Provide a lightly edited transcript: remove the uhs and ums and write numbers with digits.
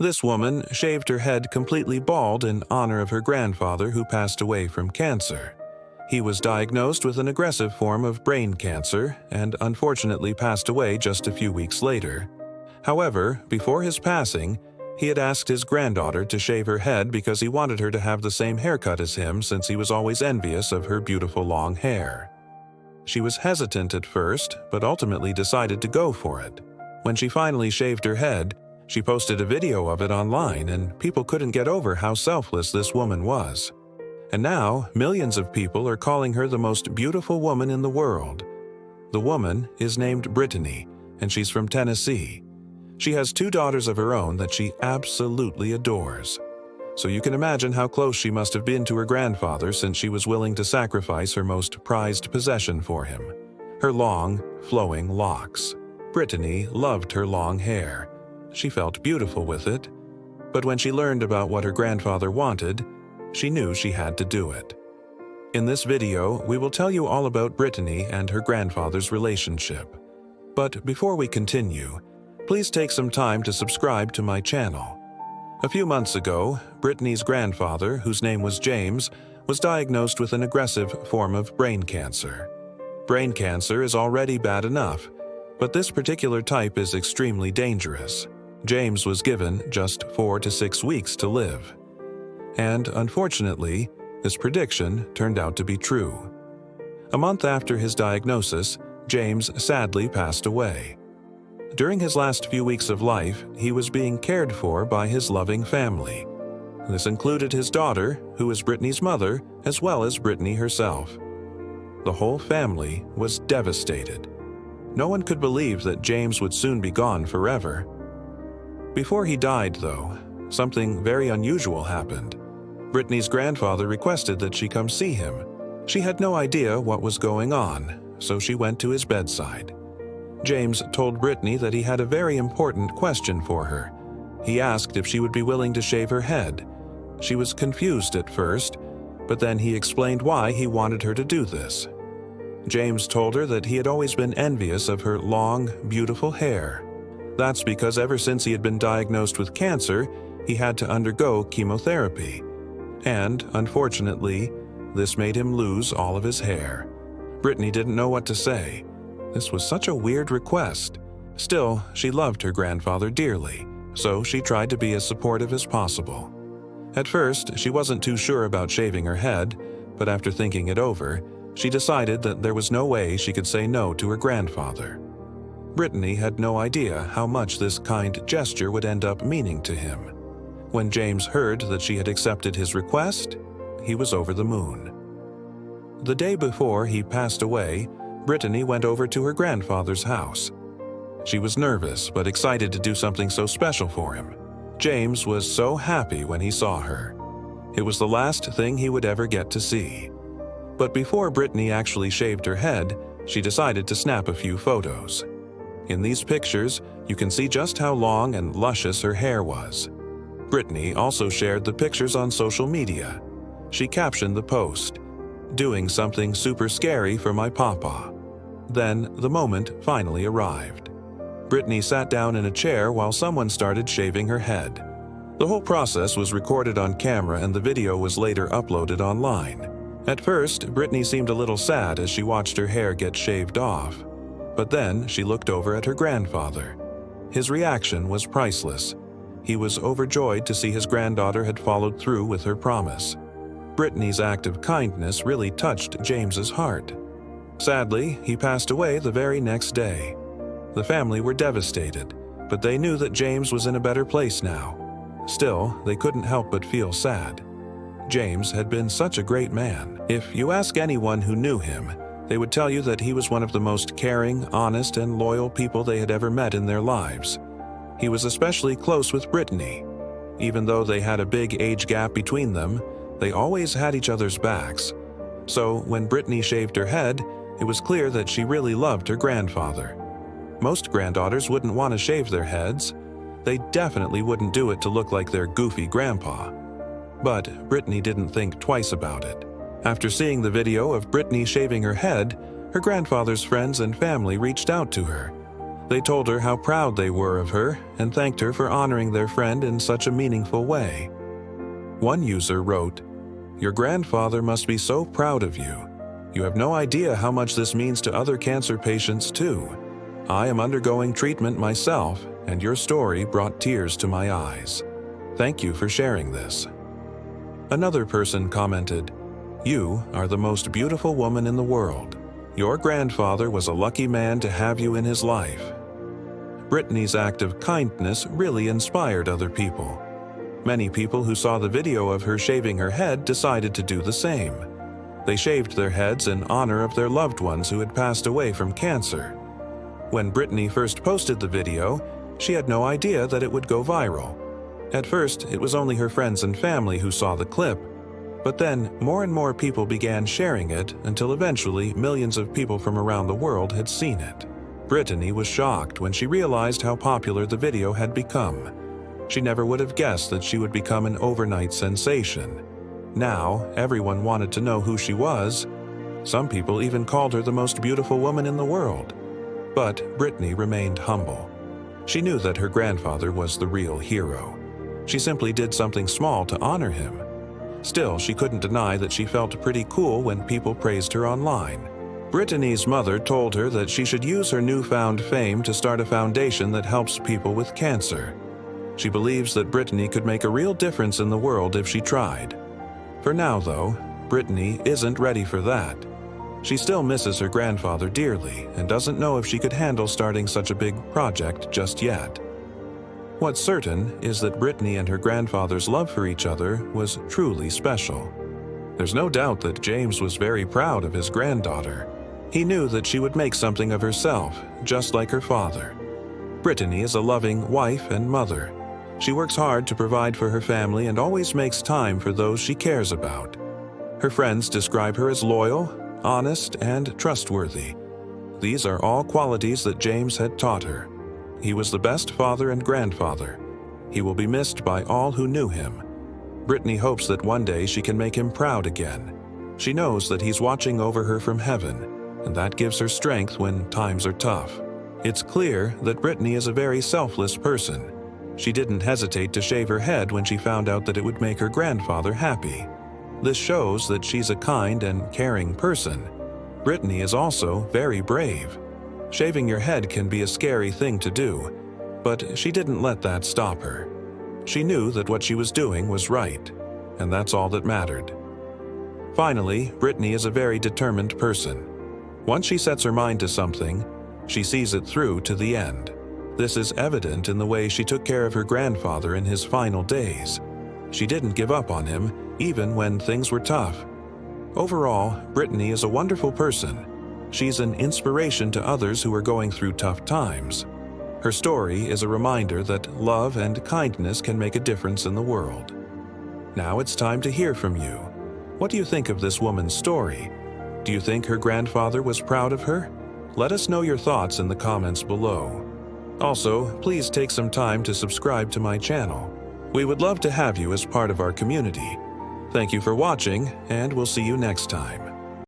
This woman shaved her head completely bald in honor of her grandfather who passed away from cancer. He was diagnosed with an aggressive form of brain cancer and unfortunately passed away just a few weeks later. However, before his passing, he had asked his granddaughter to shave her head because he wanted her to have the same haircut as him since he was always envious of her beautiful long hair. She was hesitant at first, but ultimately decided to go for it. When she finally shaved her head, she posted a video of it online, and people couldn't get over how selfless this woman was. And now, millions of people are calling her the most beautiful woman in the world. The woman is named Brittany, and she's from Tennessee. She has 2 daughters of her own that she absolutely adores. So you can imagine how close she must have been to her grandfather since she was willing to sacrifice her most prized possession for him, her long, flowing locks. Brittany loved her long hair. She felt beautiful with it. But when she learned about what her grandfather wanted, she knew she had to do it. In this video, we will tell you all about Brittany and her grandfather's relationship. But before we continue, please take some time to subscribe to my channel. A few months ago, Brittany's grandfather, whose name was James, was diagnosed with an aggressive form of brain cancer. Brain cancer is already bad enough, but this particular type is extremely dangerous. James was given just 4 to 6 weeks to live. And unfortunately, this prediction turned out to be true. A month after his diagnosis, James sadly passed away. During his last few weeks of life, he was being cared for by his loving family. This included his daughter, who is Brittany's mother, as well as Brittany herself. The whole family was devastated. No one could believe that James would soon be gone forever. Before he died, though, something very unusual happened. Brittany's grandfather requested that she come see him. She had no idea what was going on, so she went to his bedside. James told Brittany that he had a very important question for her. He asked if she would be willing to shave her head. She was confused at first, but then he explained why he wanted her to do this. James told her that he had always been envious of her long, beautiful hair. That's because ever since he had been diagnosed with cancer, he had to undergo chemotherapy. And, unfortunately, this made him lose all of his hair. Brittany didn't know what to say. This was such a weird request. Still, she loved her grandfather dearly, so she tried to be as supportive as possible. At first, she wasn't too sure about shaving her head, but after thinking it over, she decided that there was no way she could say no to her grandfather. Brittany had no idea how much this kind gesture would end up meaning to him. When James heard that she had accepted his request, he was over the moon. The day before he passed away, Brittany went over to her grandfather's house. She was nervous but excited to do something so special for him. James was so happy when he saw her. It was the last thing he would ever get to see. But before Brittany actually shaved her head, she decided to snap a few photos. In these pictures, you can see just how long and luscious her hair was. Brittany also shared the pictures on social media. She captioned the post, "Doing something super scary for my papa." Then the moment finally arrived. Brittany sat down in a chair while someone started shaving her head. The whole process was recorded on camera and the video was later uploaded online. At first, Brittany seemed a little sad as she watched her hair get shaved off. But then she looked over at her grandfather. His reaction was priceless. He was overjoyed to see his granddaughter had followed through with her promise. Brittany's act of kindness really touched James's heart. Sadly, he passed away the very next day. The family were devastated, but they knew that James was in a better place now. Still, they couldn't help but feel sad. James had been such a great man. If you ask anyone who knew him, they would tell you that he was one of the most caring, honest, and loyal people they had ever met in their lives. He was especially close with Brittany. Even though they had a big age gap between them, they always had each other's backs. So when Brittany shaved her head, it was clear that she really loved her grandfather. Most granddaughters wouldn't want to shave their heads. They definitely wouldn't do it to look like their goofy grandpa. But Brittany didn't think twice about it. After seeing the video of Brittany shaving her head, her grandfather's friends and family reached out to her. They told her how proud they were of her and thanked her for honoring their friend in such a meaningful way. One user wrote, "Your grandfather must be so proud of you. You have no idea how much this means to other cancer patients too. I am undergoing treatment myself, and your story brought tears to my eyes. Thank you for sharing this." Another person commented, "You are the most beautiful woman in the world. Your grandfather was a lucky man to have you in his life." Brittany's act of kindness really inspired other people. Many people who saw the video of her shaving her head decided to do the same. They shaved their heads in honor of their loved ones who had passed away from cancer. When Brittany first posted the video, she had no idea that it would go viral. At first, it was only her friends and family who saw the clip, but then more and more people began sharing it until eventually millions of people from around the world had seen it. Brittany was shocked when she realized how popular the video had become. She never would have guessed that she would become an overnight sensation. Now, everyone wanted to know who she was. Some people even called her the most beautiful woman in the world. But Brittany remained humble. She knew that her grandfather was the real hero. She simply did something small to honor him. Still, she couldn't deny that she felt pretty cool when people praised her online. Brittany's mother told her that she should use her newfound fame to start a foundation that helps people with cancer. She believes that Brittany could make a real difference in the world if she tried. For now, though, Brittany isn't ready for that. She still misses her grandfather dearly and doesn't know if she could handle starting such a big project just yet. What's certain is that Brittany and her grandfather's love for each other was truly special. There's no doubt that James was very proud of his granddaughter. He knew that she would make something of herself, just like her father. Brittany is a loving wife and mother. She works hard to provide for her family and always makes time for those she cares about. Her friends describe her as loyal, honest, and trustworthy. These are all qualities that James had taught her. He was the best father and grandfather. He will be missed by all who knew him. Brittany hopes that one day she can make him proud again. She knows that he's watching over her from heaven, and that gives her strength when times are tough. It's clear that Brittany is a very selfless person. She didn't hesitate to shave her head when she found out that it would make her grandfather happy. This shows that she's a kind and caring person. Brittany is also very brave. Shaving your head can be a scary thing to do, but she didn't let that stop her. She knew that what she was doing was right, and that's all that mattered. Finally, Brittany is a very determined person. Once she sets her mind to something, she sees it through to the end. This is evident in the way she took care of her grandfather in his final days. She didn't give up on him, even when things were tough. Overall, Brittany is a wonderful person. She's an inspiration to others who are going through tough times. Her story is a reminder that love and kindness can make a difference in the world. Now it's time to hear from you. What do you think of this woman's story? Do you think her grandfather was proud of her? Let us know your thoughts in the comments below. Also, please take some time to subscribe to my channel. We would love to have you as part of our community. Thank you for watching, and we'll see you next time.